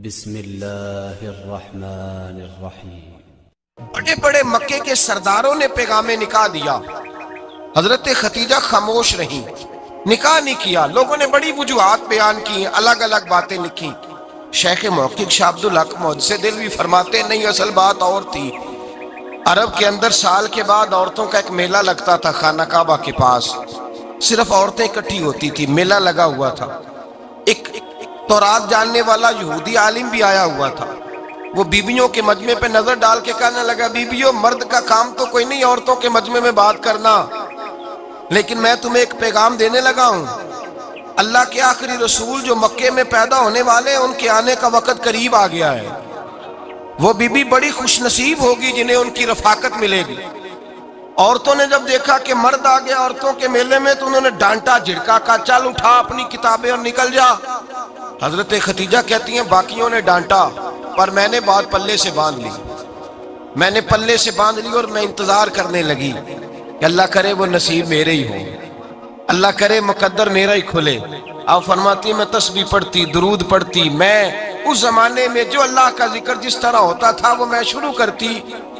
بسم اللہ الرحمن الرحیم۔ بڑے بڑے مکے کے سرداروں نے پیغام نکاح دیا، حضرت ختیجہ خاموش رہیں، نکاح نہیں کیا۔ لوگوں نے بڑی وجوہات بیان کی، الگ الگ باتیں لکھی۔ شیخ محقق شاہ عبدالحق محدث دہلوی فرماتے نہیں، اصل بات اور تھی۔ عرب کے اندر سال کے بعد عورتوں کا ایک میلہ لگتا تھا خانہ کعبہ کے پاس، صرف عورتیں اکٹھی ہوتی تھی، میلہ لگا ہوا تھا۔ ایک تورات جاننے والا یہودی عالم بھی آیا ہوا تھا، وہ بیویوں کے مجمع پہ نظر ڈال کے کہنے لگا، بیویوں، مرد کا کام تو کوئی نہیں عورتوں کے مجمع میں بات کرنا، لیکن میں تمہیں ایک پیغام دینے لگا ہوں۔ اللہ کے آخری رسول جو مکے میں پیدا ہونے والے ہیں، ان کے آنے کا وقت قریب آ گیا ہے۔ وہ بیوی بڑی خوش نصیب ہوگی جنہیں ان کی رفاقت ملے گی۔ عورتوں نے جب دیکھا کہ مرد آ گیا عورتوں کے میلے میں، تو انہوں نے ڈانٹا، جھڑکا، کہا چل اٹھا اپنی کتابیں اور نکل جا۔ حضرت ختیجہ کہتی ہیں باقیوں نے ڈانٹا، پر میں نے بات پلے سے باندھ لی، میں نے پلے سے باندھ لی اور میں انتظار کرنے لگی کہ اللہ کرے وہ نصیب میرے ہی ہو، اللہ کرے مقدر میرا ہی کھلے۔ آپ فرماتی میں تسبیح پڑھتی، درود پڑھتی، میں اس زمانے میں جو اللہ کا ذکر جس طرح ہوتا تھا وہ میں شروع کرتی،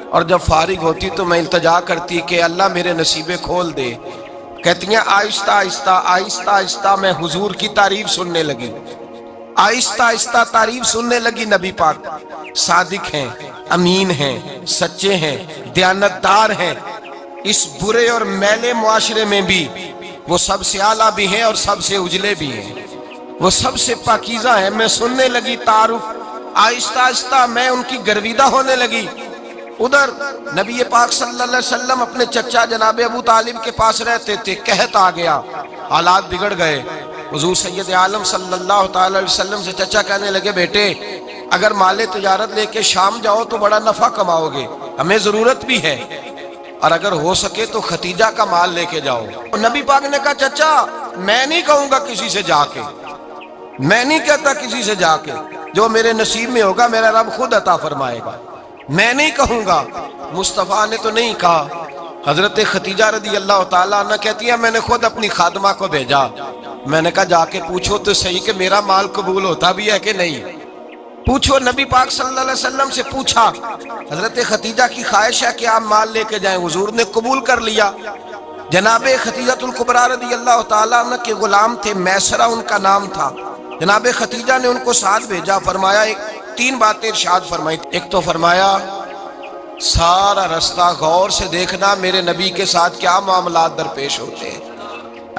اور جب فارغ ہوتی تو میں التجا کرتی کہ اللہ میرے نصیبے کھول دے۔ کہتی ہیں آہستہ آہستہ آہستہ آہستہ میں حضور کی تعریف سننے لگی، آہستہ آہستہ تعریف سننے لگی۔ نبی پاک صادق ہیں، امین ہیں، سچے ہیں، دیانتدار ہیں، اس برے اور میلے معاشرے میں بھی وہ سب سے اعلیٰ بھی ہیں اور سب سے اجلے بھی ہیں، وہ سب سے پاکیزہ ہیں۔ میں سننے لگی تعارف، آہستہ آہستہ میں ان کی گرویدہ ہونے لگی۔ ادھر نبی پاک صلی اللہ علیہ وسلم اپنے چچا جناب ابو طالب کے پاس رہتے تھے، قحط آ گیا، حالات بگڑ گئے۔ حضور سید عالم صلی اللہ تعالی علیہ وسلم سے چچا کہنے لگے، بیٹے اگر مال تجارت لے کے شام جاؤ تو بڑا نفع کماؤ گے، ہمیں ضرورت بھی ہے، اور اگر ہو سکے تو ختیجہ کا مال لے کے جاؤ۔ نبی پاک نے کہا چچا میں نہیں کہوں گا کسی سے جا کے، میں نہیں کہتا کسی سے جا کے، جو میرے نصیب میں ہوگا میرا رب خود عطا فرمائے گا، میں نہیں کہوں گا۔ مصطفیٰ نے تو نہیں کہا۔ حضرت ختیجہ رضی اللہ تعالیٰ عنہ کہتی ہے میں نے خود اپنی خادمہ کو بھیجا، میں نے کہا جا کے پوچھو تو صحیح کہ میرا مال قبول ہوتا بھی ہے کہ نہیں، پوچھو۔ نبی پاک صلی اللہ علیہ وسلم سے پوچھا، حضرت ختیجہ کی خواہش ہے کہ آپ مال لے کے جائیں، حضور نے قبول کر لیا۔ جناب ختیجہ الکبریٰ رضی اللہ تعالیٰ عنہ کے غلام تھے، میسرہ ان کا نام تھا۔ جناب ختیجہ نے ان کو ساتھ بھیجا، فرمایا تین باتیں ارشاد فرمائی۔ ایک تو فرمایا سارا رستہ غور سے دیکھنا میرے نبی کے ساتھ کیا معاملات درپیش ہوتے ہیں،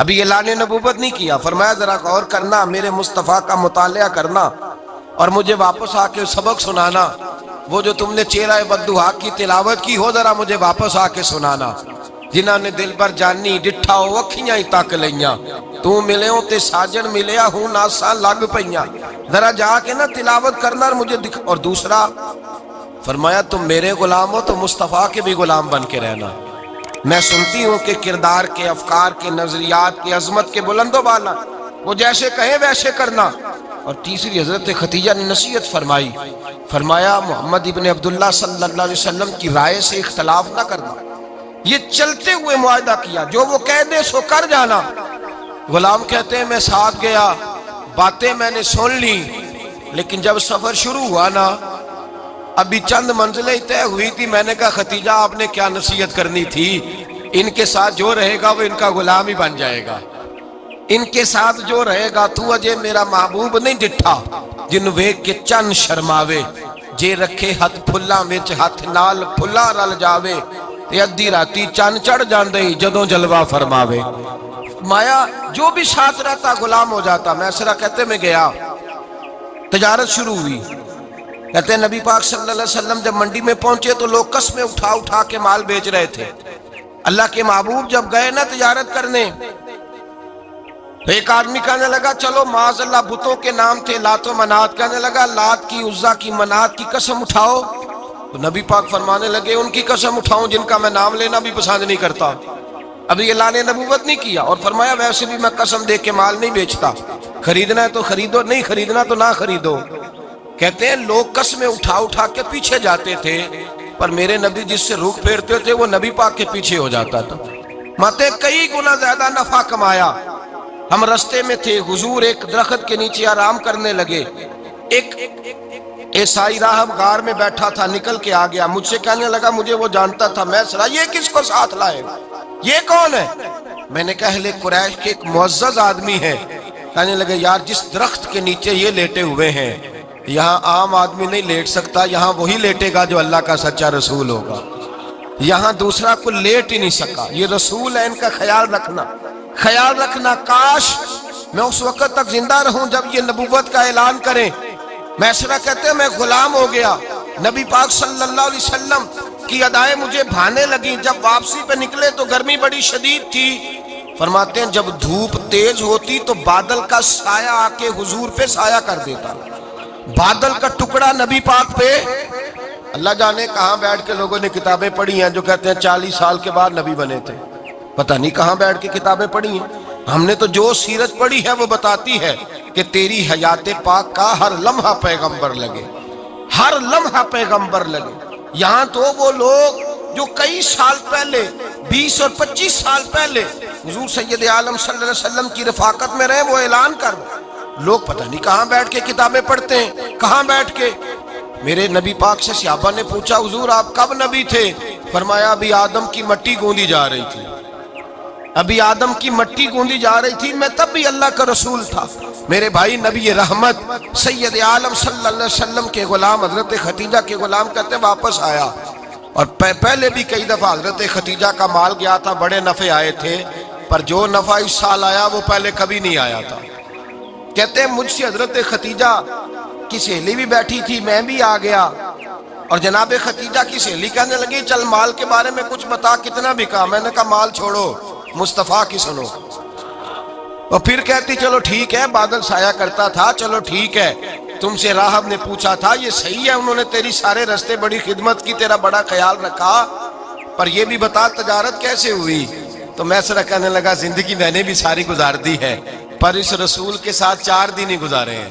ابھی اعلان نبوت نہیں کیا، فرمایا ذرا غور کرنا، میرے مصطفیٰ کا مطالعہ کرنا اور مجھے واپس آ کے سبق سنانا، وہ جو تم نے چہرہ بددعا کی تلاوت کی ہو ذرا مجھے واپس آ کے سنانا۔ جنہاں نے دل بر جانی ڈٹھا ہو اکھیاں ہی تک لیاں، تو ملے ہوں تے ساجن ملیا ہوں ناساں لگ پئیاں، ذرا جا کے نا تلاوت کرنا اور مجھے دکھ۔ اور دوسرا فرمایا تم میرے غلام ہو تو مصطفیٰ کے بھی غلام بن کے رہنا، میں سنتی ہوں کہ کردار کے، افکار کے، نظریات کے، عظمت کے بلند و بالا، وہ جیسے کہیں ویسے کرنا۔ اور تیسری حضرت ختیجہ نے نصیحت فرمائی، فرمایا محمد ابن عبداللہ صلی اللہ علیہ وسلم کی رائے سے اختلاف نہ کرنا، یہ چلتے ہوئے معاہدہ کیا، جو وہ کہہ دے سو کر جانا۔ غلام کہتے ہیں میں ساتھ گیا، باتیں میں نے سن لی، لیکن جب سفر شروع ہوا نا، ابھی چند منزلیں طے ہوئی تھی، میں نے کہا ختیجہ آپ نے کیا نصیحت کرنی تھی، ان کے ساتھ جو رہے گا وہ ان کا غلام ہی بن جائے گا، ان کے ساتھ جو رہے گا تو اجے میرا محبوب نہیں ڈٹھا، جن ویکھ کے چن شرماوے، جے رکھے ہاتھ پھلاں وچ ہاتھ نال پھلا رل جاوے، تے ادھی راتی چن چڑھ جاندے جدوں جلوہ فرماوے۔ مایا جو بھی ساتھ رہتا غلام ہو جاتا۔ میسرہ کہتے میں گیا، تجارت شروع ہوئی، کہتے ہیں نبی پاک صلی اللہ علیہ وسلم جب منڈی میں پہنچے تو لوگ قسمیں اٹھا اٹھا کے مال بیچ رہے تھے۔ اللہ کے محبوب جب گئے نا تجارت کرنے، تو ایک آدمی کہنے لگا چلو معاذ اللہ بتوں کے نام تھے لات و منات، کہنے لگا لات کی، عزا کی، منات کی قسم اٹھاؤ، تو نبی پاک فرمانے لگے ان کی قسم اٹھاؤں جن کا میں نام لینا بھی پسند نہیں کرتا، ابھی اعلان نبوت نہیں کیا، اور فرمایا ویسے بھی میں قسم دے کے مال نہیں بیچتا، خریدنا ہے تو خریدو، نہیں خریدنا تو نہ خریدو۔ کہتے ہیں لوگ قسمیں اٹھا اٹھا کے پیچھے جاتے تھے، پر میرے نبی جس سے رخ پھیرتے تھے وہ نبی پاک کے پیچھے ہو جاتا تھا۔ ماتے کئی گنا زیادہ نفع کمایا۔ ہم رستے میں تھے، حضور ایک درخت کے نیچے آرام کرنے لگے، ایک عیسائی راہب غار میں بیٹھا تھا، نکل کے آ گیا، مجھ سے کہنے لگا مجھے وہ جانتا تھا، میں سنا یہ کس کو ساتھ لائے، یہ کون ہے؟ میں نے کہا اہل قریش کے ایک معزز آدمی ہے۔ کہنے لگے یار جس درخت کے نیچے یہ لیٹے ہوئے ہیں یہاں عام آدمی نہیں لیٹ سکتا، یہاں وہی لیٹے گا جو اللہ کا سچا رسول ہوگا، یہاں دوسرا کوئی لیٹ ہی نہیں سکا، یہ رسول ہے، ان کا خیال رکھنا، کاش میں اس وقت تک زندہ رہوں جب یہ نبوت کا اعلان کریں۔ میسرہ کہتے ہیں میں غلام ہو گیا، نبی پاک صلی اللہ علیہ وسلم کی ادائیں مجھے بھانے لگیں، جب واپسی پہ نکلے تو گرمی بڑی شدید تھی، فرماتے ہیں جب دھوپ تیز ہوتی تو بادل کا سایہ آ کے حضور پہ سایہ کر دیتا، بادل کا ٹکڑا نبی پاک پہ، اللہ جانے کہاں بیٹھ کے لوگوں نے کتابیں پڑھی ہیں جو کہتے ہیں 40 سال کے بعد نبی بنے تھے، پتہ نہیں کہاں بیٹھ کے کتابیں پڑھی ہیں۔ ہم نے تو جو سیرت پڑھی ہے وہ بتاتی ہے کہ تیری حیات پاک کا ہر لمحہ پیغمبر لگے، ہر لمحہ پیغمبر لگے۔ یہاں تو وہ لوگ جو کئی سال پہلے 20 اور 25 سال پہلے حضور سید عالم صلی اللہ علیہ وسلم کی رفاقت میں رہے وہ اعلان کر، لوگ پتہ نہیں کہاں بیٹھ کے کتابیں پڑھتے ہیں، کہاں بیٹھ کے۔ میرے نبی پاک سے صحابہ نے پوچھا حضور آپ کب نبی تھے؟ فرمایا ابھی آدم کی مٹی گوندی جا رہی تھی، ابھی آدم کی مٹی گوندی جا رہی تھی، میں تب بھی اللہ کا رسول تھا۔ میرے بھائی نبی رحمت سید عالم صلی اللہ علیہ وسلم کے غلام حضرت ختیجہ کے غلام کہتے ہیں واپس آیا، اور پہلے بھی کئی دفعہ حضرت ختیجہ کا مال گیا تھا، بڑے نفع آئے تھے، پر جو نفع اس سال آیا وہ پہلے کبھی نہیں آیا تھا۔ کہتے ہیں مجھ سے حضرت ختیجہ کی سہیلی بھی بیٹھی تھی، میں بھی آ گیا، اور جناب ختیجہ کی سہیلی کہنے لگی چل مال کے بارے میں کچھ بتا کتنا بکا، میں نے کہا مال چھوڑو مصطفیٰ کی سنو، اور پھر کہتی چلو ٹھیک ہے بادل سایہ کرتا تھا، چلو ٹھیک ہے تم سے راہب نے پوچھا تھا یہ صحیح ہے، انہوں نے تیری سارے رستے بڑی خدمت کی، تیرا بڑا خیال رکھا، پر یہ بھی بتا تجارت کیسے ہوئی؟ تو میں سرا کہنے لگا زندگی میں نے بھی ساری گزار دی ہے، پر اس رسول کے ساتھ 4 دن ہی گزارے ہیں،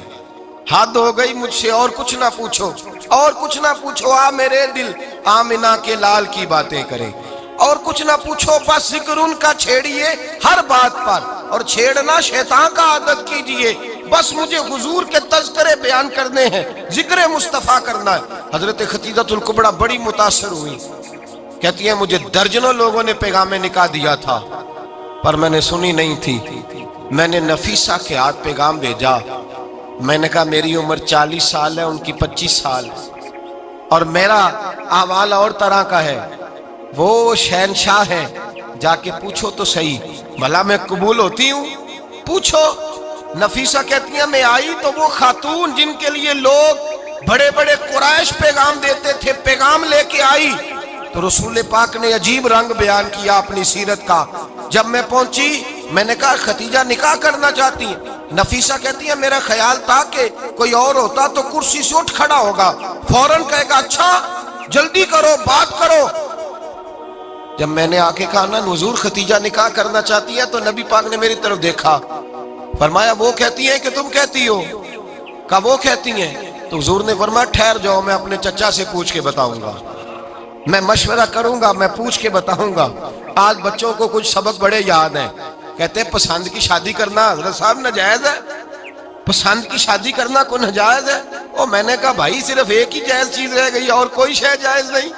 حد ہو گئی مجھ سے، اور کچھ نہ پوچھو، اور کچھ نہ پوچھو، آ میرے دل آمنہ کے لال کی باتیں کرے، اور کچھ نہ پوچھو، بس ذکر ان کا چھیڑیے ہر بات پر، اور چھیڑنا شیطان کا عادت کیجئے، بس مجھے حضور کے تذکرے بیان کرنے ہیں، ذکر مصطفیٰ کرنا ہے۔ حضرت ختیجہ الکبریٰ بڑی متاثر ہوئی، کہتی ہیں مجھے درجنوں لوگوں نے پیغام نکاح دیا تھا پر میں نے سنی نہیں تھی، میں نے نفیسہ کے ہاتھ پیغام بھیجا، میں نے کہا میری عمر 40 سال ہے، ان کی 25 سال، اور میرا احوال اور طرح کا ہے، وہ شہنشاہ ہے، جا کے پوچھو تو صحیح بھلا میں قبول ہوتی ہوں، پوچھو۔ نفیسہ کہتی ہیں میں آئی تو وہ خاتون جن کے لیے لوگ بڑے بڑے قریش پیغام دیتے تھے پیغام لے کے آئی، تو رسول پاک نے عجیب رنگ بیان کیا اپنی سیرت کا۔ جب میں پہنچی میں نے کہا ختیجہ نکاح کرنا چاہتی ہیں؟ نفیسہ کہتی ہے میرا خیال تھا کہ کوئی اور ہوتا تو کرسی سے اٹھ کھڑا ہوگا، فوراً کہے گا اچھا جلدی کرو بات کرو۔ جب میں نے آ کے کہا نا حضور ختیجہ نکاح کرنا چاہتی ہے، تو نبی پاک نے میری طرف دیکھا، فرمایا وہ کہتی ہیں کہ تم کہتی ہو؟ کہا وہ کہتی ہیں، تو حضور نے فرمایا ٹھہر جاؤ میں اپنے چچا سے پوچھ کے بتاؤں گا، میں مشورہ کروں گا، میں پوچھ کے بتاؤں گا۔ آج بچوں کو کچھ سبق بڑے یاد ہیں، کہتے ہیں پسند کی شادی کرنا حضرت صاحب ناجائز ہے، پسند کی شادی کرنا کوئی ناجائز ہے؟ اور میں نے کہا بھائی صرف ایک ہی جائز چیز رہ گئی اور کوئی شے جائز نہیں،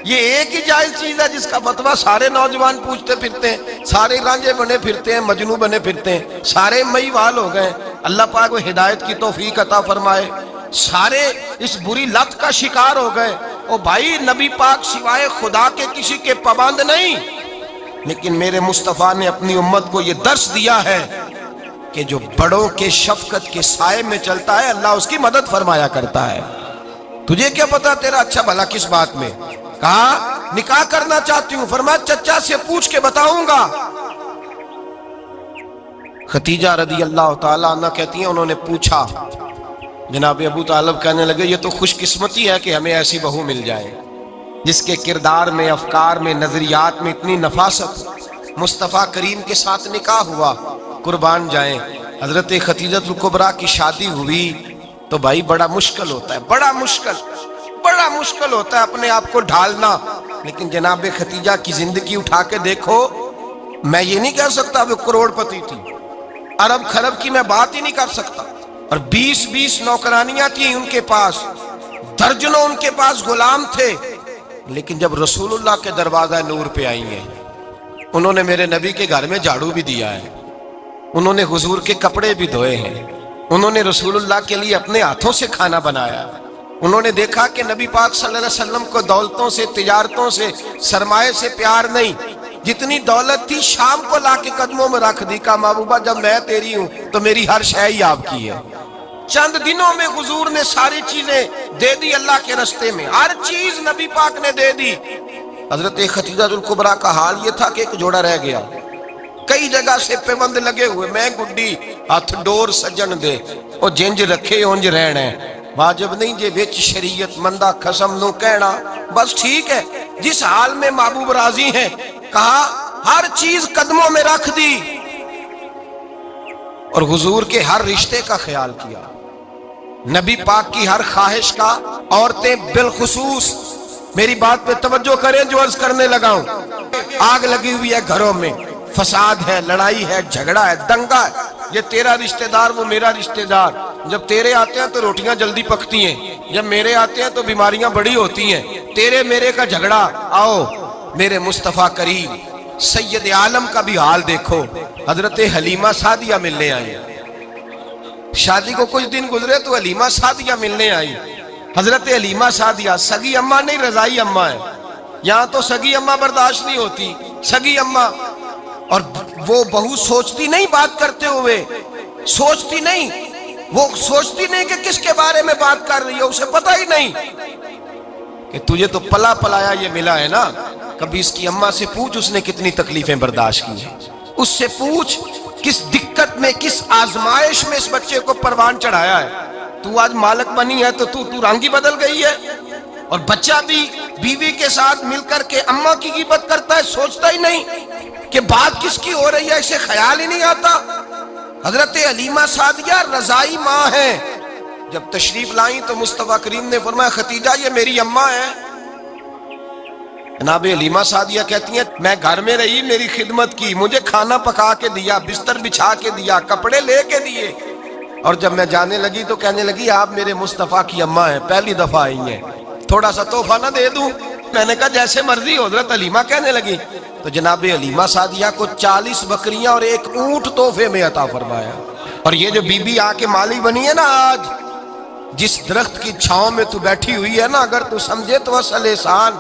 یہ ایک ہی جائز چیز ہے جس کا فتویٰ سارے نوجوان پوچھتے پھرتے ہیں، سارے رانجے بنے پھرتے ہیں، مجنوں بنے پھرتے ہیں، سارے مئی وال ہو گئے، اللہ پاک وہ ہدایت کی توفیق عطا فرمائے، سارے اس بری لت کا شکار ہو گئے۔ او بھائی نبی پاک سوائے خدا کے کسی کے پابند نہیں، لیکن میرے مصطفیٰ نے اپنی امت کو یہ درس دیا ہے کہ جو بڑوں کے شفقت کے سائے میں چلتا ہے اللہ اس کی مدد فرمایا کرتا ہے۔ تجھے کیا پتا تیرا اچھا بھلا کس بات میں؟ کہا نکاح کرنا چاہتی ہوں، فرمایا چچا سے پوچھ کے بتاؤں گا۔ ختیجہ رضی اللہ تعالیٰ عنہ کہتی ہیں انہوں نے پوچھا، جناب ابو طالب کہنے لگے یہ تو خوش قسمتی ہے کہ ہمیں ایسی بہو مل جائے جس کے کردار میں، افکار میں، نظریات میں اتنی نفاست۔ مصطفیٰ کریم کے ساتھ نکاح ہوا، قربان جائیں۔ حضرت ختیجہ الکبریٰ کی شادی ہوئی تو بھائی بڑا مشکل ہوتا ہے، بڑا مشکل ہوتا ہے اپنے آپ کو ڈھالنا، لیکن جناب ختیجہ کی زندگی اٹھا کے دیکھو، میں یہ نہیں کہہ سکتا وہ کروڑ پتی تھی، ارب خرب کی میں بات ہی نہیں کر سکتا، اور 20-20 نوکرانیاں تھیں ان کے پاس، درجنوں ان کے پاس غلام تھے، لیکن جب رسول اللہ کے دروازہ نور پہ آئی ہیں، انہوں نے میرے نبی کے گھر میں جھاڑو بھی دیا ہے، انہوں نے حضور کے کپڑے بھی دھوئے ہیں، انہوں نے رسول اللہ کے لیے اپنے ہاتھوں سے کھانا بنایا، انہوں نے دیکھا کہ نبی پاک صلی اللہ علیہ وسلم کو دولتوں سے، تجارتوں سے، سرمایہ سے پیار نہیں، جتنی دولت تھی شام کو لا کے قدموں میں رکھ دی، کہا محبوبہ جب میں تیری ہوں تو میری ہر شے ہی آپ کی ہے۔ چند دنوں میں حضور نے ساری چیزیں دے دی اللہ کے رستے میں، ہر چیز نبی پاک نے دے دی۔ حضرت خدیجہ الکبریٰ کا حال یہ تھا کہ ایک جوڑا رہ گیا، کئی جگہ سے پیوند لگے ہوئے، میں گڈی ہاتھ ڈور سجن دے او جنج رکھے اونج رہنا ہے، واجب نہیں جے وچ شریعت مندہ قسم نو کہنا، بس ٹھیک ہے جس حال میں محبوب راضی ہیں، کہا ہر چیز قدموں میں رکھ دی اور حضور کے ہر رشتے کا خیال کیا، نبی پاک کی ہر خواہش کا۔ عورتیں بالخصوص میری بات پہ توجہ کریں جو عرض کرنے لگا ہوں، آگ لگی ہوئی ہے گھروں میں، فساد ہے، لڑائی ہے، جھگڑا ہے، دنگا ہے، یہ تیرا رشتہ دار وہ میرا رشتہ دار، جب تیرے آتے ہیں تو روٹیاں جلدی پکتی ہیں، جب میرے آتے ہیں تو بیماریاں بڑی ہوتی ہیں، تیرے میرے کا جھگڑا۔ آؤ میرے مصطفیٰ کریم سید عالم کا بھی حال دیکھو، حضرت حلیمہ سعدیہ ملنے آئی، شادی کو کچھ دن گزرے تو حلیمہ سعدیہ ملنے آئی۔ حضرت حلیمہ سعدیہ سگی اماں نہیں، رضائی اماں ہے، یہاں تو سگی اماں برداشت نہیں ہوتی، سگی اماں، اور وہ بہو سوچتی نہیں بات کرتے ہوئے، سوچتی نہیں، وہ سوچتی نہیں کہ کس کے بارے میں بات کر رہی ہے، اسے پتہ ہی نہیں کہ تجھے تو پلا پلایا یہ ملا ہے نا، کبھی اس کی اماں سے پوچھ اس نے کتنی تکلیفیں برداشت کی ہیں، اس سے پوچھ کس دقت میں، کس آزمائش میں اس بچے کو پروان چڑھایا ہے، تو آج مالک بنی ہے تو تو رنگ ہی بدل گئی ہے، اور بچہ بھی بیوی کے ساتھ مل کر کے اماں کی غیبت کرتا ہے، سوچتا ہی نہیں کہ بات کس کی ہو رہی ہے، اسے خیال ہی نہیں آتا۔ حضرت حلیمہ سعدیہ رضائی ماں ہے، جب تشریف لائیں تو مصطفیٰ کریم نے فرمایا خدیجہ یہ میری اماں ہے۔ جناب حلیمہ سعدیہ کہتی ہیں میں گھر میں رہی، میری خدمت کی، مجھے کھانا پکا کے دیا، بستر بچھا کے دیا، کپڑے لے کے دیے، اور جب میں جانے لگی تو کہنے لگی آپ میرے مصطفیٰ کی اماں ہیں، پہلی دفعہ آئی ہیں، تھوڑا سا تحفہ نہ دے دوں؟ میں نے کہا جیسے مرضی۔ حضرت حلیمہ کہنے لگی تو جناب حلیمہ سعدیہ کو 40 بکریاں اور 1 اونٹ تحفے میں عطا فرمایا۔ اور یہ جو بی بی آ کے مالی بنی ہے نا، آج جس درخت کی چھاؤں میں تو بیٹھی ہوئی ہے نا، اگر تو سمجھے تو اصل احسان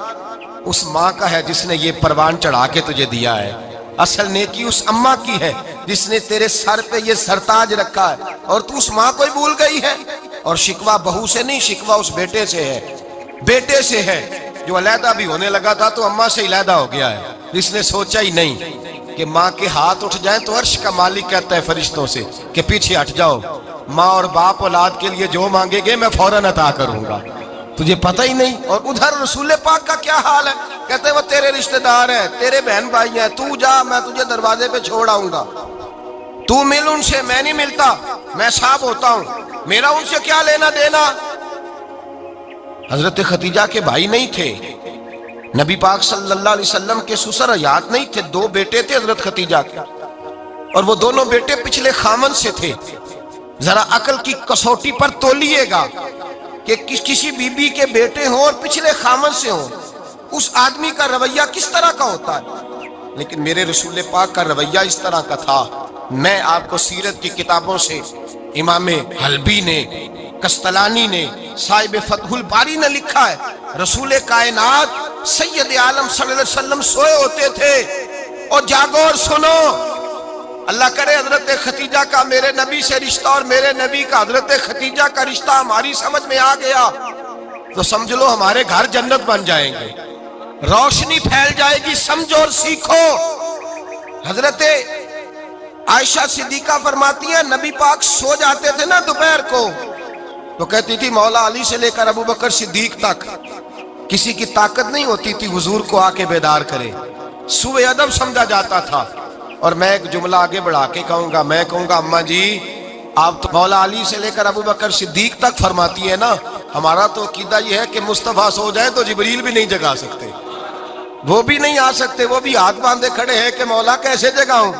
اس ماں کا ہے جس نے یہ پروان چڑھا کے تجھے دیا ہے، اصل نیکی اس اماں کی ہے جس نے تیرے سر پہ یہ سرتاج رکھا ہے، اور تو اس ماں کو ہی بھول گئی ہے۔ اور شکوہ بہو سے نہیں، شکوہ اس بیٹے سے ہے، بیٹے سے ہے جو علیحدہ بھی ہونے لگا تھا تو اماں سے علیحدہ ہو گیا ہے، جس نے سوچا ہی نہیں کہ ماں کے ہاتھ اٹھ جائیں تو عرش کا مالک کہتا ہے فرشتوں سے کہ پیچھے ہٹ جاؤ، ماں اور باپ اولاد کے لیے جو مانگے گے میں فوراً عطا کروں گا، تجھے پتہ ہی نہیں۔ اور ادھر رسول پاک کا کیا حال ہے، کہتے ہیں وہ تیرے رشتہ دار ہیں، تیرے بہن بھائی ہیں، تو جا میں تجھے دروازے پہ چھوڑ آؤں گا، تو مل ان سے، میں نہیں ملتا، میں صاحب ہوتا ہوں، میرا ان سے کیا لینا دینا۔ حضرت خدیجہ کے بھائی نہیں تھے، نبی پاک صلی اللہ علیہ وسلم کے سسر حیات نہیں تھے، 2 بیٹے تھے حضرت خدیجہ کے، اور وہ دونوں بیٹے پچھلے خامن سے تھے۔ ذرا عقل کی کسوٹی پر تولیے گا کہ کسی بی بی کے بیٹے ہوں اور پچھلے خامن سے ہوں، اس آدمی کا رویہ کس طرح کا ہوتا ہے، لیکن میرے رسول پاک کا رویہ اس طرح کا تھا۔ میں آپ کو سیرت کی کتابوں سے امام حلبی نے، قسطلانی نے، صاحب فتح الباری نے لکھا ہے، رسول کائنات سید عالم صلی اللہ علیہ وسلم سوئے ہوتے تھے، اور جاگو اور سنو، اللہ کرے حضرت خدیجہ کا میرے نبی سے رشتہ اور میرے نبی کا حضرت خدیجہ کا رشتہ ہماری سمجھ میں آ گیا تو سمجھ لو ہمارے گھر جنت بن جائیں گے، روشنی پھیل جائے گی، سمجھو اور سیکھو۔ حضرت عائشہ صدیقہ فرماتی ہیں نبی پاک سو جاتے تھے نا دوپہر کو تو کہتی تھی مولا علی سے لے کر ابو بکر صدیق تک کسی کی طاقت نہیں ہوتی تھی حضور کو آ کے بیدار کرے، سوء ادب سمجھا جاتا تھا۔ اور میں ایک جملہ آگے بڑھا کے کہوں گا، میں کہوں گا اماں جی آپ تو مولا علی سے لے کر ابو بکر صدیق تک فرماتی ہے نا، ہمارا تو عقیدہ یہ ہے کہ مصطفیٰ سو جائے تو جبریل بھی نہیں جگا سکتے، وہ بھی نہیں آ سکتے، وہ بھی ہاتھ باندھے کھڑے ہیں کہ مولا کیسے جگاؤں،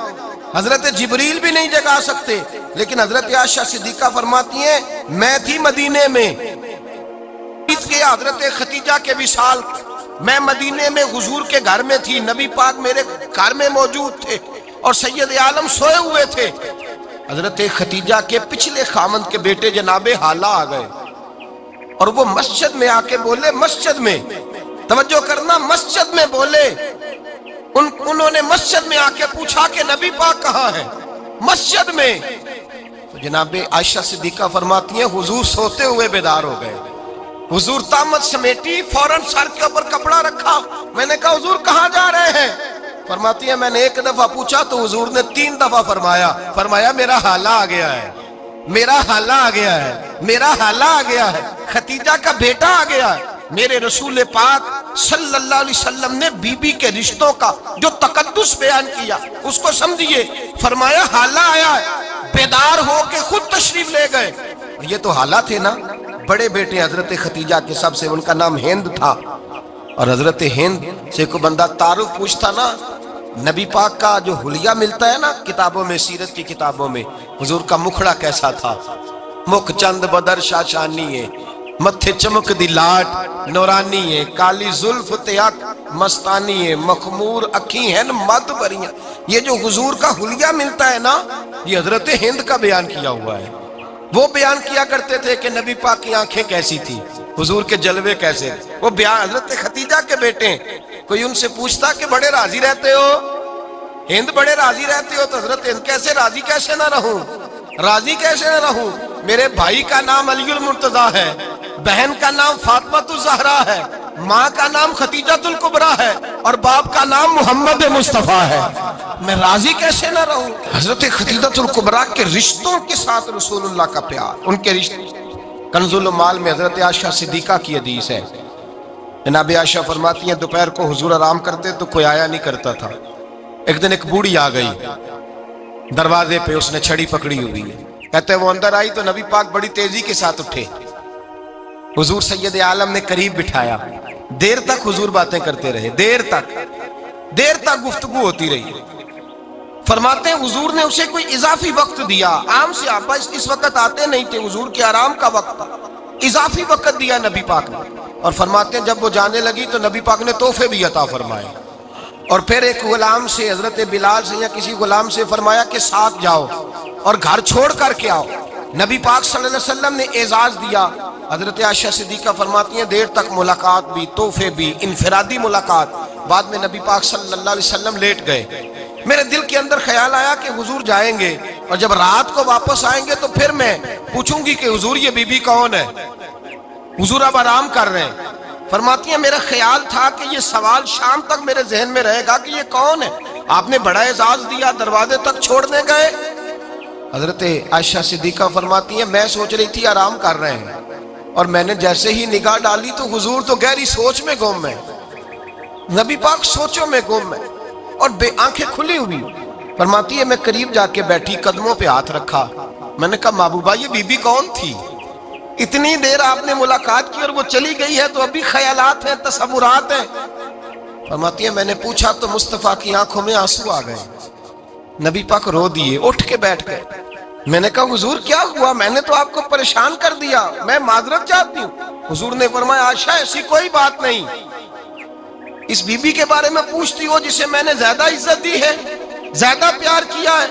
حضرت جبریل بھی نہیں جگا سکتے، لیکن حضرت عائشہ صدیقہ فرماتی ہیں میں تھی مدینے میں کہ حضرت خدیجہ کے وصال، میں مدینے میں حضور کے گھر میں تھی، نبی پاک میرے گھر میں موجود تھے اور سید عالم سوئے ہوئے تھے۔ حضرت خدیجہ کے پچھلے خامند کے بیٹے جناب حالہ آ گئے اور وہ مسجد میں آ کے بولے، مسجد میں توجہ کرنا، مسجد میں بولے، انہوں نے مسجد میں آ کے پوچھا کہ نبی پاک کہاں ہے؟ مسجد میں۔ تو جناب عائشہ صدیقہ فرماتی ہیں حضور سوتے ہوئے بیدار ہو گئے، حضور طامت سمیٹی، فوراً سر کے اوپر کپڑا رکھا۔ میں نے کہا حضور کہاں جا رہے ہیں؟ فرماتی ہیں میں نے ایک دفعہ پوچھا تو حضور نے 3 دفعہ فرمایا میرا حالہ آ گیا ہے، میرا حالہ آ گیا ہے، میرا حالہ آ گیا ہے، خدیجہ کا بیٹا آ گیا ہے۔ میرے رسول پاک صلی اللہ علیہ وسلم نے بی بی کے رشتوں کا جو تقدس بیان کیا اس کو سمجھیے، فرمایا حالہ آیا ہے، بیدار ہو کے خود تشریف لے گئے۔ یہ تو حالہ تھے نا، بڑے بیٹے حضرت خدیجہ کے سب سے، ان کا نام ہند تھا، اور حضرت ہند سے کوئی بندہ تعارف پوچھتا نا، نبی پاک کا جو حلیہ ملتا ہے نا کتابوں میں، سیرت کی کتابوں میں، حضور کا مکھڑا کیسا تھا، مکھ چند بدر شاشانی ہے، متھے چمک دی لاٹ نورانی ہے، کالی زلف تیاک مستانی ہے، مخمور اکھی ہیں مد بریاں۔ یہ جو حضور کا حلیہ ملتا ہے نا، یہ حضرت ہند کا بیان کیا ہوا ہے۔ وہ بیان کیا کرتے تھے کہ نبی پاک کی آنکھیں کیسی تھی، حضور کے جلوے کیسے تھے، وہ بیان حضرت خدیجہ کے بیٹے ہیں۔ کوئی ان سے پوچھتا کہ بڑے راضی رہتے ہو ہند، بڑے راضی رہتے ہو، تو حضرت ہند کیسے راضی کیسے نہ رہوں، راضی کیسے نہ رہوں، میرے بھائی کا نام علی المرتضیٰ ہے، بہن کا نام فاطمہ الزہرا ہے، ماں کا نام خدیجہ الکبریٰ ہے، اور باپ کا نام محمد مصطفیٰ ہے، میں راضی کیسے نہ رہوں۔ حضرت خدیجہ الکبریٰ کے رشتوں کے ساتھ رسول اللہ کا پیار، ان کے رشتے۔ کنز المال میں حضرت عائشہ صدیقہ کی حدیث ہے، جناب عائشہ فرماتی ہیں دوپہر کو حضور آرام کرتے تو کوئی آیا نہیں کرتا تھا۔ ایک دن ایک بوڑھی آ گئی دروازے پہ، اس نے چھڑی پکڑی ہوئی ہے، کہتے وہ اندر آئی تو نبی پاک بڑی تیزی کے ساتھ اٹھے، حضور سید عالم نے قریب بٹھایا، دیر تک حضور باتیں کرتے رہے، دیر تک گفتگو ہوتی رہی۔ فرماتے ہیں حضور نے اسے کوئی اضافی وقت دیا، عام صحابہ اس وقت آتے نہیں تھے، حضور کے آرام کا وقت تھا، اضافی وقت دیا نبی پاک نے، اور فرماتے ہیں جب وہ جانے لگی تو نبی پاک نے تحفے بھی عطا فرمائے، اور پھر ایک غلام سے، حضرت بلال سے یا کسی غلام سے فرمایا کہ ساتھ جاؤ اور گھر چھوڑ کر کے آؤ۔ نبی پاک صلی اللہ علیہ وسلم نے اعزاز دیا۔ حضرت عائشہ صدیقہ فرماتی ہیں دیر تک ملاقات بھی، تحفے بھی، انفرادی ملاقات۔ بعد میں نبی پاک صلی اللہ علیہ وسلم لیٹ گئے، میرے دل کے اندر خیال آیا کہ حضور جائیں گے اور جب رات کو واپس آئیں گے تو پھر میں پوچھوں گی کہ حضور یہ بی بی کون ہے، حضور اب آرام کر رہے ہیں۔ فرماتی ہیں میرا خیال تھا کہ یہ سوال شام تک میرے ذہن میں رہے گا کہ یہ کون ہے، آپ نے بڑا اعزاز دیا، دروازے تک چھوڑنے گئے۔ حضرت عائشہ صدیقہ فرماتی ہیں میں سوچ رہی تھی آرام کر رہے ہیں، اور میں نے جیسے ہی نگاہ ڈالی تو حضور تو گہری سوچ میں گم ہے، نبی پاک سوچوں میں گم ہے اور آنکھیں کھلی ہوئی۔ فرماتی ہے میں قریب جا کے بیٹھی، قدموں پہ ہاتھ رکھا، میں نے کہا محبوبہ یہ بی بی کون تھی، اتنی دیر آپ نے ملاقات کی اور وہ چلی گئی ہے تو ابھی خیالات ہیں، تصورات ہیں۔ فرماتی ہے میں نے پوچھا تو مصطفیٰ کی آنکھوں میں آنسو آ گئے، نبی پاک رو دیے، اٹھ کے بیٹھ گئے۔ میں نے کہا حضور کیا ہوا، میں نے تو آپ کو پریشان کر دیا، میں معذرت چاہتی ہوں۔ حضور نے فرمایا عائشہ ایسی کوئی بات نہیں، اس بی بی کے بارے میں پوچھتی ہو جسے میں نے زیادہ عزت دی ہے، زیادہ پیار کیا ہے،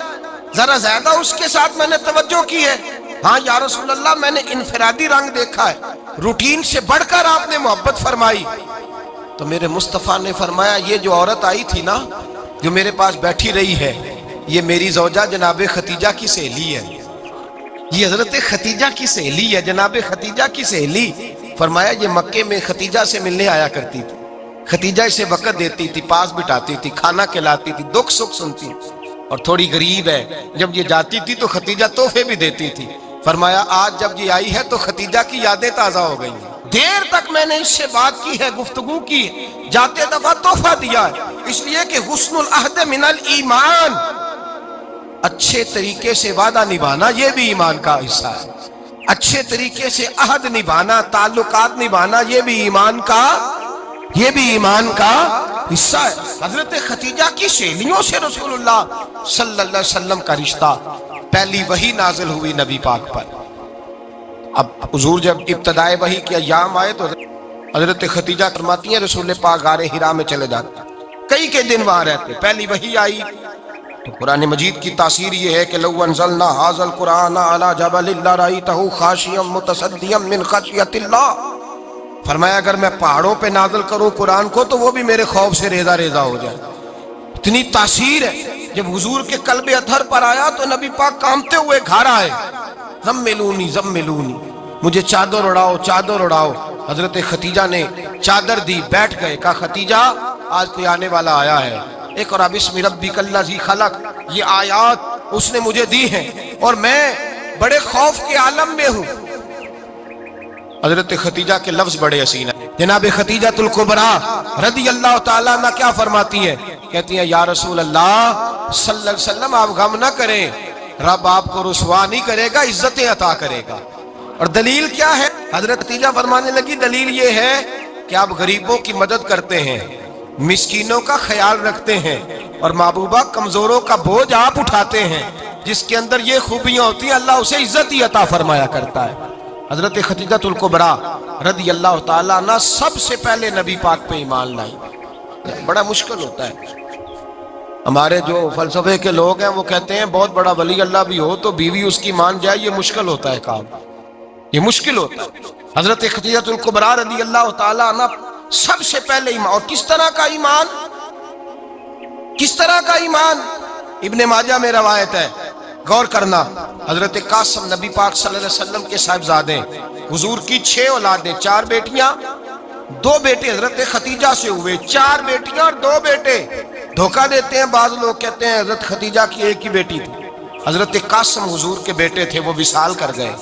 ذرا زیادہ اس کے ساتھ میں نے توجہ کی ہے۔ ہاں یا رسول اللہ میں نے انفرادی رنگ دیکھا ہے، روٹین سے بڑھ کر آپ نے محبت فرمائی۔ تو میرے مصطفیٰ نے فرمایا یہ جو عورت آئی تھی نا، جو میرے پاس بیٹھی رہی ہے، یہ میری زوجہ جناب خدیجہ کی سہیلی ہے، یہ حضرت خدیجہ کی سہیلی ہے، جناب خدیجہ کی سہیلی۔ فرمایا یہ مکے میں خدیجہ سے ملنے آیا کرتی تھی، خدیجہ اسے وقت دیتی تھی، پاس بٹھاتی تھی، کھانا کھلاتی تھی، دکھ سکھ سنتی، اور تھوڑی غریب ہے، جب یہ جاتی تھی تو خدیجہ تحفے بھی دیتی تھی۔ فرمایا آج جب یہ آئی ہے تو خدیجہ کی یادیں تازہ ہو گئی ہیں، دیر تک میں نے اس سے بات کی ہے، گفتگو کی، جاتے دفعہ تحفہ دیا ہے، اس لیے کہ حسن العہد من الایمان، اچھے طریقے سے وعدہ نبھانا یہ بھی ایمان کا حصہ ہے، اچھے طریقے سے عہد نبھانا، تعلقات نبھانا یہ بھی ایمان کا حصہ ہے۔ حضرت خدیجہ کی سہیلیوں سے رسول اللہ صلی اللہ علیہ وسلم کا رشتہ، پہلی وحی نازل ہوئی نبی پاک پر۔ اب حضور جب ابتدائے وحی کے ایام آئے تو حضرت خدیجہ فرماتی ہیں رسول پاک غار حرا میں چلے جاتے، کئی کے دن وہاں رہتے۔ پہلی وحی آئی تو قرآن مجید کی تاثیر یہ ہے کہ لو انزلنا ھذا القرآن علی جبل لرأیتہ خاشعا متصدعا من خشیۃ اللہ، فرمایا اگر میں پہاڑوں پہ نازل کروں قرآن کو تو وہ بھی میرے خوف سے ریزہ ریزہ ہو جائے۔ اتنی تاثیر ہے۔ جب حضور کے قلب اطہر پر آیا تو نبی پاک کانپتے ہوئے گھر آئے، زملونی زملونی، مجھے چادر اڑاؤ چادر اڑاؤ۔ حضرت خدیجہ نے چادر دی، بیٹھ گئے، کہا خدیجہ آج کوئی آنے والا آیا ہے، اقرأ بسم ربک الذی خلق، یہ آیات اس نے مجھے دی ہیں اور میں بڑے خوف کے عالم میں ہوں۔ حضرت خدیجہ کے لفظ بڑے حسین ہیں۔ جناب خدیجہ الکبریٰ رضی اللہ تعالیٰ عنہ کیا فرماتی ہیں؟ کہتی ہیں یا رسول اللہ صلی اللہ علیہ وسلم آپ غم نہ کریں، رب آپ کو رسوا نہیں کرے گا، عزتیں عطا کرے گا۔ اور دلیل کیا ہے؟ حضرت خدیجہ فرمانے لگی دلیل یہ ہے کہ آپ غریبوں کی مدد کرتے ہیں، مسکینوں کا خیال رکھتے ہیں، اور محبوبہ کمزوروں کا بوجھ آپ اٹھاتے ہیں۔ جس کے اندر یہ خوبیاں ہوتی ہیں اللہ اسے عزت ہی عطا فرمایا کرتا ہے۔ حضرت خدیجہ الکبریٰ رضی اللہ تعالیٰ عنہ سب سے پہلے نبی پاک پہ ایمان لائی۔ بڑا مشکل ہوتا ہے، ہمارے جو فلسفے کے لوگ ہیں وہ کہتے ہیں بہت بڑا ولی اللہ بھی ہو تو بیوی اس کی مان جائے، یہ مشکل ہوتا ہے کام، یہ مشکل ہوتا ہے۔ حضرت خدیجہ الکبریٰ رضی اللہ تعالیٰ عنہ سب سے پہلے ایمان، اور کس طرح کا ایمان؟ کس طرح کا ایمان؟ ابن ماجہ میں روایت ہے، غور کرنا، حضرت قاسم نبی پاک صلی اللہ علیہ وسلم کے صاحبزادے، حضور کی 6 اولادیں، 4 بیٹیاں 2 بیٹے حضرت خدیجہ سے ہوئے، 4 بیٹیاں اور 2 بیٹے۔ دھوکہ دیتے ہیں بعض لوگ، کہتے ہیں حضرت خدیجہ کی ایک ہی بیٹی تھی۔ حضرت قاسم حضور کے بیٹے تھے، وہ وصال کر گئے۔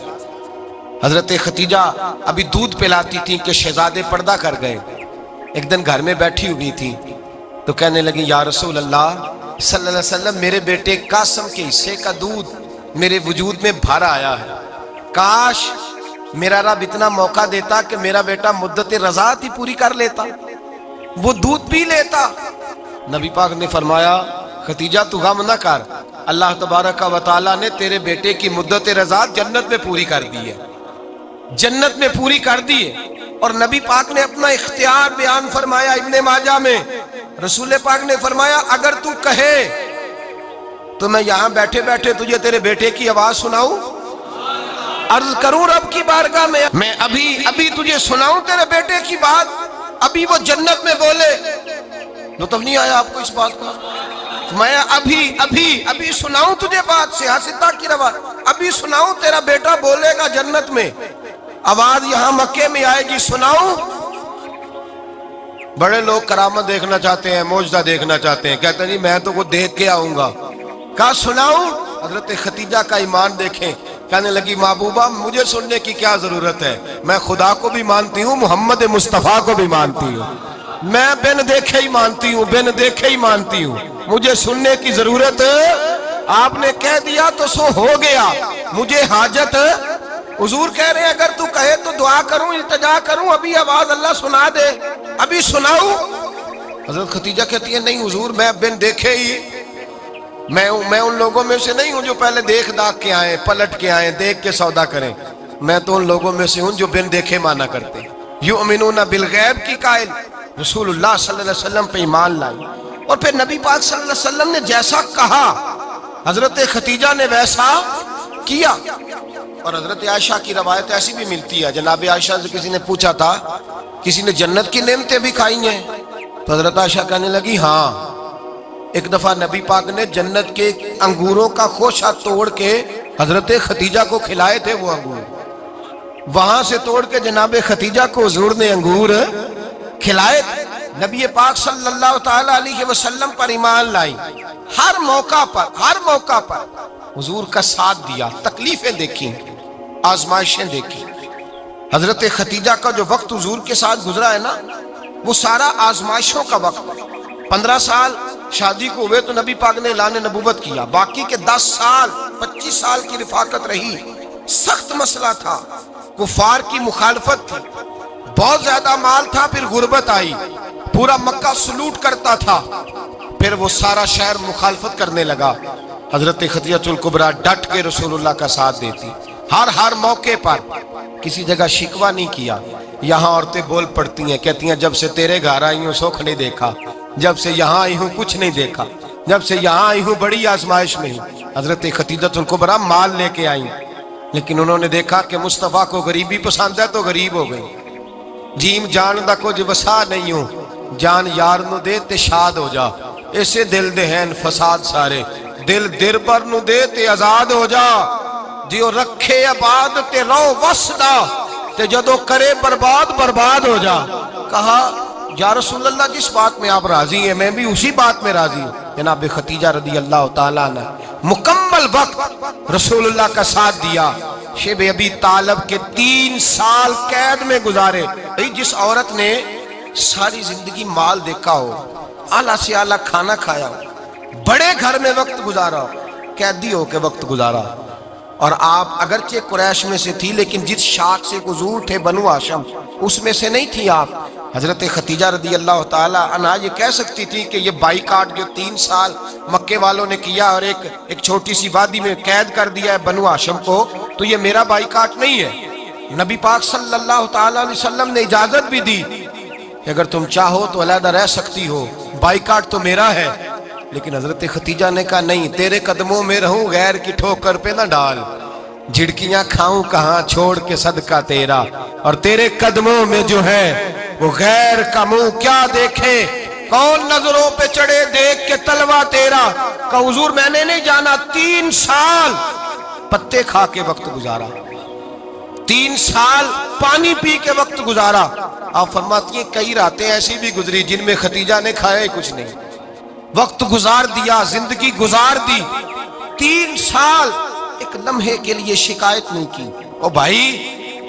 حضرت خدیجہ ابھی دودھ پلاتی تھی کہ شہزادے پردہ کر گئے۔ ایک دن گھر میں بیٹھی ہوئی تھی تو کہنے لگی یا رسول اللہ صلی اللہ علیہ وسلم میرے بیٹے قاسم کے حصے کا دودھ میرے وجود میں بھر آیا ہے، کاش میرا رب اتنا موقع دیتا کہ میرا بیٹا مدت رضاعت ہی پوری کر لیتا، وہ دودھ پی لیتا۔ نبی پاک نے فرمایا خدیجہ تو غم نہ کر، اللہ تبارک و تعالیٰ نے تیرے بیٹے کی مدت رضاعت جنت میں پوری کر دی ہے، جنت میں پوری کر دی ہے۔ اور نبی پاک نے اپنا اختیار بیان فرمایا ابن ماجہ میں، رسول پاک نے فرمایا اگر تو کہے تو میں یہاں بیٹھے بیٹھے تجھے تیرے بیٹے کی آواز سناؤں، عرض کروں رب کی بارگاہ میں ابھی تجھے سناؤں تیرے بیٹے کی بات، ابھی وہ جنت میں بولے۔ لطف نہیں آیا آپ کو اس بات کا؟ میں ابھی سناؤں تجھے بات، سیاستہ کی روایت، ابھی سناؤں تیرا بیٹا بولے گا جنت میں، آواز یہاں مکے میں آئے گی، سناؤں؟ بڑے لوگ کرامت دیکھنا چاہتے ہیں، معجزہ دیکھنا چاہتے ہیں، کہتے ہیں جی میں تو وہ دیکھ کے آؤں گا۔ کہا سناؤں؟ حضرت خدیجہ کا ایمان دیکھیں، کہنے لگی محبوبہ مجھے سننے کی کیا ضرورت ہے، میں خدا کو بھی مانتی ہوں، محمد مصطفیٰ کو بھی مانتی ہوں، میں بن دیکھے ہی مانتی ہوں، بن دیکھے ہی مانتی ہوں، مجھے سننے کی ضرورت آپ نے کہہ دیا تو سو ہو گیا، مجھے حاجت۔ حضور کہہ رہے ہیں اگر تو کہے تو دعا کروں، التجا کروں، ابھی آواز اللہ سنا دے، ابھی سناؤں؟ حضرت خدیجہ کہتی ہے نہیں حضور میں بن دیکھے ہی، میں ان لوگوں میں سے نہیں ہوں جو پہلے دیکھ داکھ کے آئیں، پلٹ کے آئیں، دیکھ کے سودا کریں، میں تو ان لوگوں میں سے ہوں جو بن دیکھے مانا کرتے ہیں۔ یؤمنون بالغیب کی قائل رسول اللہ صلی اللہ علیہ وسلم پہ ایمان لائی، اور پھر نبی پاک صلی اللہ علیہ وسلم نے جیسا کہا حضرت خدیجہ نے ویسا کیا۔ اور حضرت عائشہ کی روایت ایسی بھی ملتی ہے، جناب عائشہ سے کسی نے پوچھا تھا کسی نے جنت کی نعمتیں بھی کھائی ہیں؟ تو حضرت عائشہ کہنے لگی ہاں، ایک دفعہ نبی پاک نے جنت کے انگوروں کا خوشہ توڑ کے حضرت خدیجہ کو کھلائے تھے، وہ انگور وہاں سے توڑ کے جناب خدیجہ کو حضور نے انگور کھلائے تھے۔ نبی پاک صلی اللہ تعالی علیہ وسلم پر ایمان لائی، ہر موقع پر حضور کا ساتھ دیا، تکلیفیں دیکھی، آزمائشیں دیکھی۔ حضرت خدیجہ کا جو وقت حضور کے ساتھ گزرا ہے نا، وہ سارا آزمائشوں کا وقت۔ 15 سال شادی کو ہوئے تو نبی پاک نے اعلان نبوت کیا، باقی کے 10 سال 25 سال کی رفاقت رہی، سخت مسئلہ تھا، کفار کی مخالفت تھی، بہت زیادہ مال تھا، پھر غربت آئی، پورا مکہ سلوٹ کرتا تھا، پھر وہ سارا شہر مخالفت کرنے لگا، حضرت خدیجہ الکبریٰ ڈٹ کے رسول اللہ کا ساتھ دیتی، ہر موقع پر کسی جگہ شکوہ نہیں کیا۔ یہاں عورتیں بول پڑتی ہیں، کہتی ہیں جب سے تیرے گھر آئی ہوں سکھ نہیں دیکھا، جب سے یہاں آئی ہوں کچھ نہیں دیکھا، جب سے یہاں آئی ہوں بڑی آزمائش میں ہوں۔ حضرت خدیجہ الکبریٰ مال لے کے آئیں، لیکن انہوں نے دیکھا کہ مصطفیٰ کو غریبی پسند ہے تو غریب ہو گئی۔ جیم جان دا کچھ وسا نہیں ہوں، جان یار نو دے تے شاد ہو جا، اسے دل دے ہیں فساد سارے، دل در پر نو دے تے آزاد ہو جا، دیو رکھے آباد تے رو وسدا تے جدو کرے برباد برباد ہو جا۔ کہا یا رسول اللہ جس بات میں آپ راضی ہیں میں بھی اسی بات میں راضی ہوں۔ جناب خدیجہ رضی اللہ تعالیٰ عنہ مکمل وقت رسول اللہ کا ساتھ دیا۔ شیب ابی طالب کے 3 سال قید میں گزارے۔ جس عورت نے ساری زندگی مال دیکھا ہو، اعلیٰ سے اعلیٰ کھانا کھایا ہو، بڑے گھر میں وقت گزارا ہو، قیدی ہو کے وقت گزارا، اور آپ اگرچہ قریش میں سے تھی لیکن جس شاخ سے حضور تھے بنو ہاشم اس میں سے نہیں تھی آپ۔ حضرت خدیجہ رضی اللہ تعالی عنہا یہ کہہ سکتی تھی کہ یہ بائیکاٹ جو 3 سال مکے والوں نے کیا اور ایک چھوٹی سی وادی میں قید کر دیا ہے بنو ہاشم کو، تو یہ میرا بائیکاٹ نہیں ہے۔ نبی پاک صلی اللہ تعالی علیہ وسلم نے اجازت بھی دی کہ اگر تم چاہو تو علیحدہ رہ سکتی ہو، بائیکاٹ تو میرا ہے۔ لیکن حضرت خدیجہ نے کہا نہیں، تیرے قدموں میں رہوں غیر کی ٹھوکر پہ نہ ڈال، جھڑکیاں کھاؤں کہاں چھوڑ کے صدقہ تیرا، اور تیرے قدموں میں جو ہے وہ غیر کا منہ کیا دیکھے، کون نظروں پہ چڑھے دیکھ کے تلوا تیرا۔ کہ حضور میں نے نہیں جانا، 3 سال پتے کھا کے وقت گزارا، 3 سال پانی پی کے وقت گزارا۔ آپ فرماتی ہیں کئی راتیں ایسی بھی گزری جن میں خدیجہ نے کھایا ہی کچھ نہیں، وقت گزار دیا، زندگی گزار دی، 3 سال ایک لمحے کے لیے شکایت نہیں کی۔ او بھائی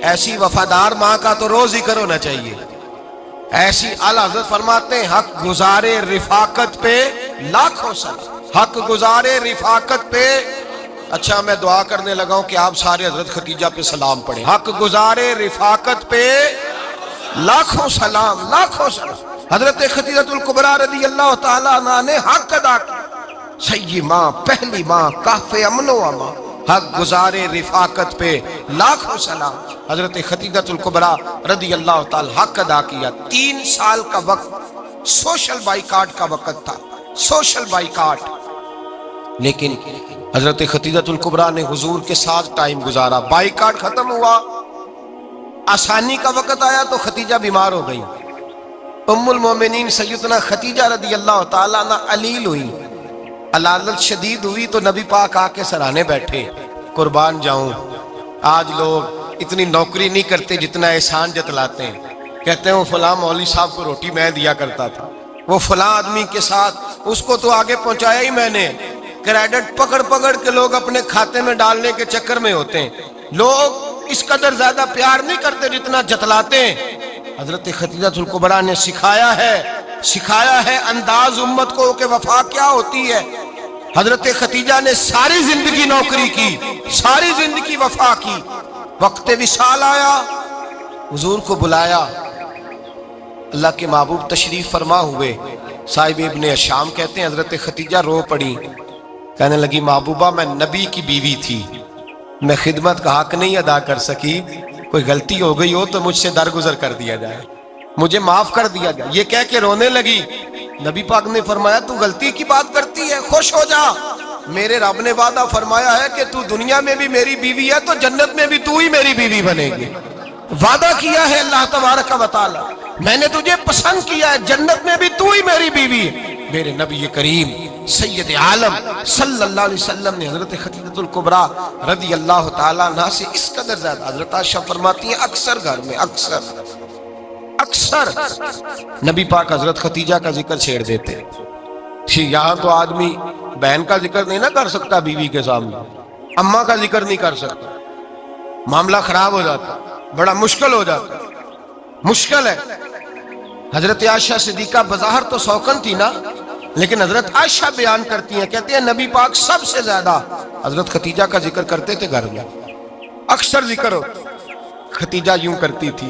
ایسی وفادار ماں کا تو روز ذکر ہونا چاہیے۔ ایسی اعلیٰ حضرت فرماتے ہیں حق گزارے رفاقت پہ لاکھوں سلام، حق گزارے رفاقت پہ۔ اچھا میں دعا کرنے لگا ہوں کہ آپ سارے حضرت خدیجہ پہ سلام پڑھیں۔ حق گزارے رفاقت پہ لاکھوں سلام، لاکھوں سلام۔ حضرت خدیجہ الکبریٰ رضی اللہ تعالیٰ عنہ نے حق ادا کیا، سیدی ماں، پہلی ماں، کہف امن و امان، حق گزارے رفاقت پہ لاکھوں سلام۔ حضرت خدیجہ الکبریٰ رضی اللہ تعالی حق ادا کیا۔ 3 سال کا وقت سوشل بائیکاٹ کا وقت تھا، سوشل بائیکاٹ، لیکن حضرت خدیجہ الکبریٰ نے حضور کے ساتھ ٹائم گزارا۔ بائیکاٹ ختم ہوا، آسانی کا وقت آیا تو خدیجہ بیمار ہو گئی۔ ام المومنین سیدنا خدیجہ رضی اللہ تعالیٰ عنہ علیل ہوئی، علالت شدید ہوئی تو نبی پاک آ کے سرانے بیٹھے۔ قربان جاؤں آج لوگ اتنی نوکری نہیں کرتے جتنا احسان جتلاتے ہیں، کہتے ہیں وہ فلاں مولوی صاحب کو روٹی میں دیا کرتا تھا، وہ فلاں آدمی کے ساتھ اس کو تو آگے پہنچایا ہی میں نے۔ کریڈٹ پکڑ پکڑ کے لوگ اپنے کھاتے میں ڈالنے کے چکر میں ہوتے ہیں، لوگ اس قدر زیادہ پیار نہیں کرتے جتنا جتلاتے ہیں۔ حضرت خدیجہ الکبریٰ نے سکھایا ہے انداز امت کو کہ وفا کیا ہوتی ہے۔ حضرت خدیجہ نے ساری زندگی نوکری کی، ساری زندگی وفا کی۔ وقت وصال آیا، حضور کو بلایا، اللہ کے محبوب تشریف فرما ہوئے۔ صاحب ابن شام کہتے ہیں حضرت خدیجہ رو پڑی، کہنے لگی محبوبہ میں نبی کی بیوی تھی، میں خدمت کا حق نہیں ادا کر سکی، کوئی غلطی ہو گئی ہو تو مجھ سے درگزر کر دیا جائے، مجھے معاف کر دیا جائے۔ یہ کہہ کے رونے لگی۔ نبی پاک نے فرمایا تو غلطی کی بات کرتی ہے، خوش ہو جا، میرے رب نے وعدہ فرمایا ہے کہ تو دنیا میں بھی میری بیوی ہے تو جنت میں بھی تو ہی میری بیوی بنے گی۔ وعدہ کیا ہے اللہ تبارک و تعالی، میں نے تجھے پسند کیا ہے، جنت میں بھی تو ہی میری بیوی ہے۔ میرے نبی کریم سید عالم صلی اللہ علیہ وسلم نے حضرت خدیجہ الکبریٰ رضی اللہ تعالیٰ عنہ سے اس قدر زیادہ، حضرت عائشہ فرماتی ہیں اکثر گھر میں اکثر نبی پاک حضرت خدیجہ کا ذکر چھیڑ دیتے۔ یہاں تو آدمی بہن کا ذکر نہیں نہ کر سکتا بیوی کے سامنے، اماں کا ذکر نہیں کر سکتا، معاملہ خراب ہو جاتا، بڑا مشکل ہو جاتا، مشکل ہے۔ حضرت عائشہ صدیقہ بظاہر تو سوکن تھی نا، لیکن حضرت عائشہ بیان کرتی ہیں، کہتے ہیں نبی پاک سب سے زیادہ حضرت خدیجہ کا ذکر کرتے تھے گھر میں، اکثر ذکر ہو۔ خدیجہ یوں کرتی تھی،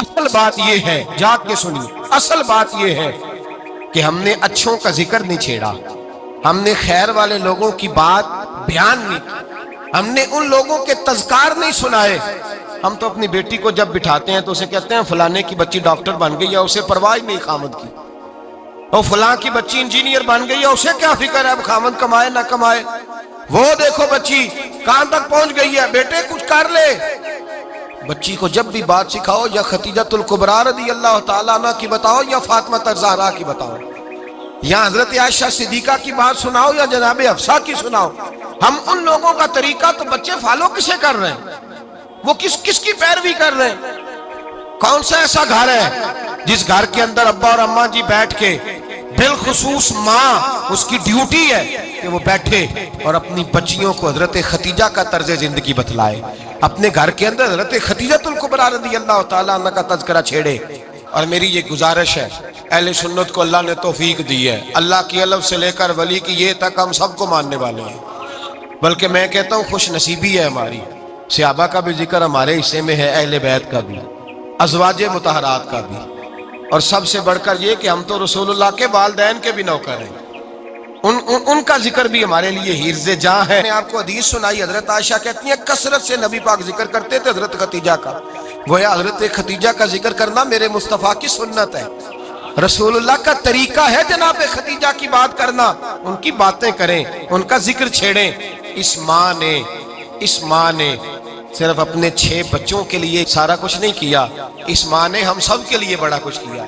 اصل بات یہ ہے، جاگ کے سنیے، اصل بات یہ ہے کہ ہم نے اچھوں کا ذکر نہیں چھیڑا، ہم نے خیر والے لوگوں کی بات بیان نہیں کی، ہم نے ان لوگوں کے تذکار نہیں سنائے۔ ہم تو اپنی بیٹی کو جب بٹھاتے ہیں تو اسے کہتے ہیں فلانے کی بچی ڈاکٹر بن گئی ہے، اسے پرواہ نہیں خامد کی، اور فلاں کی بچی انجینئر بن گئی ہے، اسے کیا فکر ہے اب خامد کمائے نہ کمائے، وہ دیکھو بچی کہاں تک پہنچ گئی ہے، بیٹے کچھ کر لے۔ بچی کو جب بھی بات سکھاؤ یا خدیجۃ الکبریٰ رضی اللہ تعالیٰ عنہ کی بتاؤ یا فاطمہ الزہراء کی بتاؤ، یا حضرت عائشہ صدیقہ کی بات سناؤ یا جناب حفصہ کی سناؤ۔ ہم ان لوگوں کا طریقہ تو بچے فالو کسے کر رہے ہیں، وہ کس کی پیروی کر رہے ہیں؟ کون سا ایسا گھر ہے جس گھر کے اندر ابا اور اماں جی بیٹھ کے، بالخصوص ماں اس کی ڈیوٹی ہے کہ وہ بیٹھے اور اپنی بچیوں کو حضرت خدیجہ کا طرز زندگی بتلائے، اپنے گھر کے اندر حضرت خدیجۃ الکبریٰ رضی اللہ تعالیٰ عنہ کا تذکرہ چھیڑے۔ اور میری یہ گزارش ہے، اہل سنت کو اللہ نے توفیق دی ہے، اللہ کی الف سے لے کر ولی کی یہ تک ہم سب کو ماننے والے ہیں، بلکہ میں کہتا ہوں خوش نصیبی ہے ہماری، صحابہ کا بھی ذکر ہمارے حصے میں ہے، اہل بیت کا بھی، ازواج مطہرات کا بھی، اور سب سے بڑھ کر یہ کہ ہم تو رسول اللہ کے والدین کے بھی نوکر ہیں، ان کا ذکر بھی ہمارے لیے حرز جاں ہے۔ میں نے آپ کو حدیث سنائی، حضرت عائشہ کہتی ہیں کثرت سے نبی پاک ذکر کرتے تھے حضرت خدیجہ کا، گویا حضرت خدیجہ کا ذکر کرنا میرے مصطفیٰ کی سنت ہے، رسول اللہ کا طریقہ ہے جناب خدیجہ کی بات کرنا، ان کی باتیں کریں، ان کا ذکر چھیڑیں۔ اس ماں نے صرف اپنے 6 بچوں کے لیے سارا کچھ نہیں کیا، اس ماں نے ہم سب کے لیے بڑا کچھ کیا،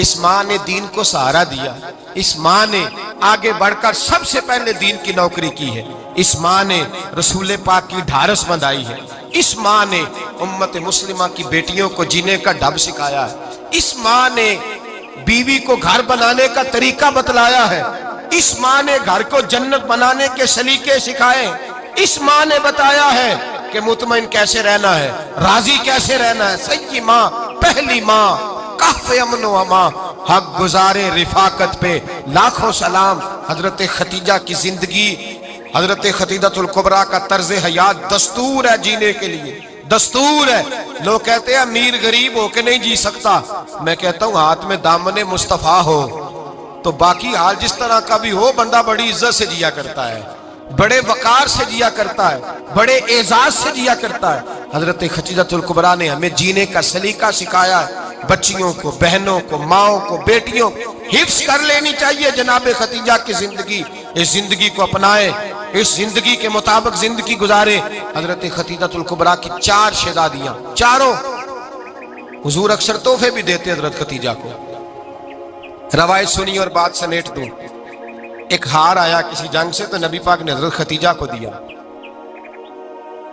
اس ماں نے دین کو سہارا دیا، اس ماں نے آگے بڑھ کر سب سے پہلے دین کی نوکری کی ہے، اس ماں نے رسول پاک کی ڈھارس بندھائی ہے، اس ماں نے امت مسلمہ کی بیٹیوں کو جینے کا ڈھب سکھایا ہے، اس ماں نے بیوی کو گھر بنانے کا طریقہ بتلایا ہے، اس ماں نے گھر کو جنت بنانے کے سلیقے سکھائے، اس ماں نے بتایا ہے کہ مطمئن کیسے رہنا ہے، راضی کیسے رہنا ہے۔ سیدی ماں، پہلی ماں، کہف امن و امان، حق گزارے رفاقت پہ لاکھوں سلام۔ حضرت خدیجہ کی زندگی، حضرت خدیجۃ الکبریٰ کا طرز حیات دستور ہے جینے کے لیے، دستور ہے۔ لوگ کہتے ہیں امیر غریب ہو کے نہیں جی سکتا، میں کہتا ہوں ہاتھ میں دامن مصطفیٰ ہو تو باقی حال جس طرح کا بھی ہو، بندہ بڑی عزت سے جیا کرتا ہے، بڑے وقار سے جیا کرتا ہے، بڑے اعزاز سے جیا کرتا ہے۔ حضرت خدیجۃ الکبریٰ نے ہمیں جینے کا سلیقہ سکھایا ہے، بچیوں کو، بہنوں کو، ماؤں کو، بیٹیوں کو حفظ کر لینی چاہیے جناب خدیجہ کی زندگی، اس زندگی کو اپنائیں، اس زندگی کے مطابق زندگی گزارے۔ حضرت خدیجۃ الکبریٰ کی 4 شہزادیاں، چاروں حضور اکثر تحفے بھی دیتے حضرت خدیجہ کو۔ روایت سنی اور بات سمیٹ دوں، ایک ہار آیا کسی جنگ سے تو نبی پاک نے حضرت خدیجہ کو دیا۔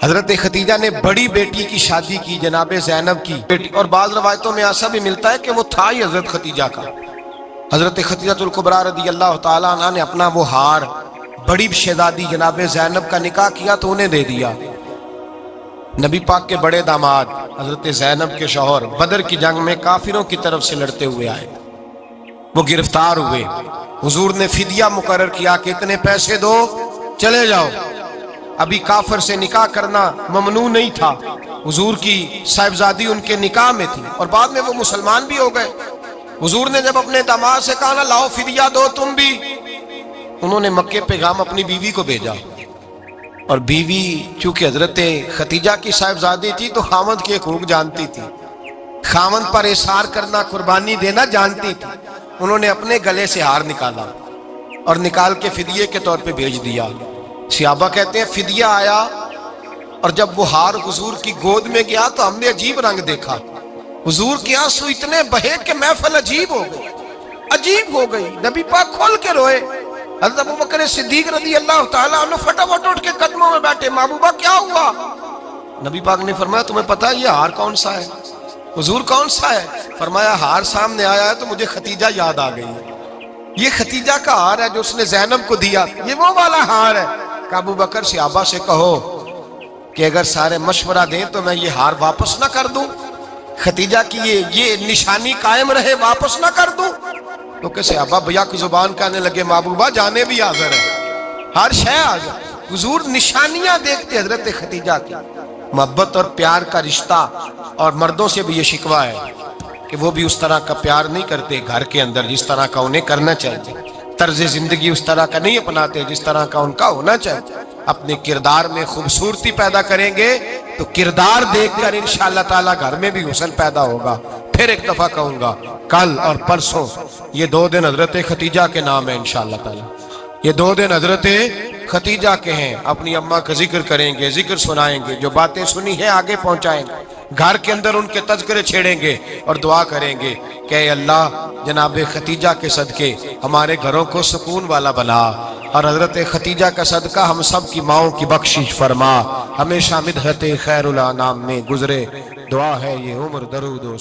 حضرت خدیجہ نے بڑی بیٹی کی شادی کی، جناب زینب کی بیٹی، اور بعض روایتوں میں ایسا بھی ملتا ہے کہ وہ تھا ہی حضرت خدیجہ کا۔ حضرت خدیجۃ الکبریٰ رضی اللہ تعالیٰ عنہ نے اپنا وہ ہار بڑی شہزادی جناب زینب کا نکاح کیا تو انہیں دے دیا۔ نبی پاک کے بڑے داماد حضرت زینب کے شوہر بدر کی جنگ میں کافروں کی طرف سے لڑتے ہوئے آئے، وہ گرفتار ہوئے، حضور نے فدیہ مقرر کیا کہ اتنے پیسے دو چلے جاؤ۔ ابھی کافر سے نکاح کرنا ممنوع نہیں تھا، حضور کی صاحبزادی ان کے نکاح میں تھی اور بعد میں وہ مسلمان بھی ہو گئے۔ حضور نے جب اپنے داماد سے کہا نا لاؤ فدیہ دو تم بھی، انہوں نے مکے پیغام اپنی بیوی کو بھیجا، اور بیوی چونکہ حضرت خدیجہ کی صاحبزادی تھی تو خامد کے حقوق جانتی تھی، خامد پر احسار کرنا، قربانی دینا جانتی تھی۔ انہوں نے اپنے گلے سے ہار نکالا اور نکال کے فدیے کے طور پہ بھیج دیا۔ صحابہ کہتے ہیں فدیہ آیا اور جب وہ ہار حضور کی گود میں گیا تو ہم نے عجیب رنگ دیکھا، حضور کے آنسو اتنے بہے کہ محفل عجیب ہو گئی، عجیب ہو گئی، نبی پاک کھول کے روئے۔ حضرت ابوبکر صدیق رضی اللہ تعالیٰ عنہ فٹافٹ اٹھ کے قدموں میں بیٹھے، محبوبہ کیا ہوا؟ نبی پاک نے فرمایا تمہیں پتہ ہے یہ ہار کون سا ہے؟ حضور کون سا ہے؟ فرمایا ہار سامنے آیا ہے تو مجھے خدیجہ یاد آ گئی، یہ خدیجہ کا ہار ہے جو اس نے زینب کو دیا، یہ وہ والا ہار ہے۔ کہ ابو بکر صحابہ سے کہو کہ اگر سارے مشورہ دیں تو میں یہ ہار واپس نہ کر دوں، خدیجہ کی یہ نشانی قائم رہے، واپس نہ کر دوں؟ تو کہ صحابہ بھیا کی زبان کہنے لگے محبوبہ جانے بھی حاضر ہے، ہر شے حاضر۔ حضور نشانیاں دیکھتے حضرت خدیجہ کی، محبت اور پیار کا رشتہ، اور مردوں سے بھی یہ شکوہ ہے کہ وہ بھی اس طرح کا پیار نہیں کرتے گھر کے اندر جس طرح کا انہیں کرنا چاہیے، طرز زندگی اس طرح کا نہیں اپناتے جس طرح کا ان کا ہونا چاہیے۔ اپنے کردار میں خوبصورتی پیدا کریں گے تو کردار دیکھ کر انشاءاللہ تعالی گھر میں بھی حسن پیدا ہوگا۔ پھر ایک دفعہ کہوں گا، کل اور پرسوں یہ 2 دن حضرت ختیجہ کے نام ہے انشاءاللہ تعالی، یہ 2 دن حضرت ختیجہ کے ہیں۔ اپنی اماں کا ذکر کریں گے، ذکر سنائیں گے، جو باتیں سنی ہیں آگے پہنچائیں گے، گھر کے اندر ان کے تذکرے چھیڑیں گے اور دعا کریں گے کہ اے اللہ جناب ختیجہ کے صدقے ہمارے گھروں کو سکون والا بنا، اور حضرت ختیجہ کا صدقہ ہم سب کی ماؤں کی بخشش فرما، ہمیشہ مدحت خیر الانام میں گزرے۔ دعا ہے یہ عمر درود و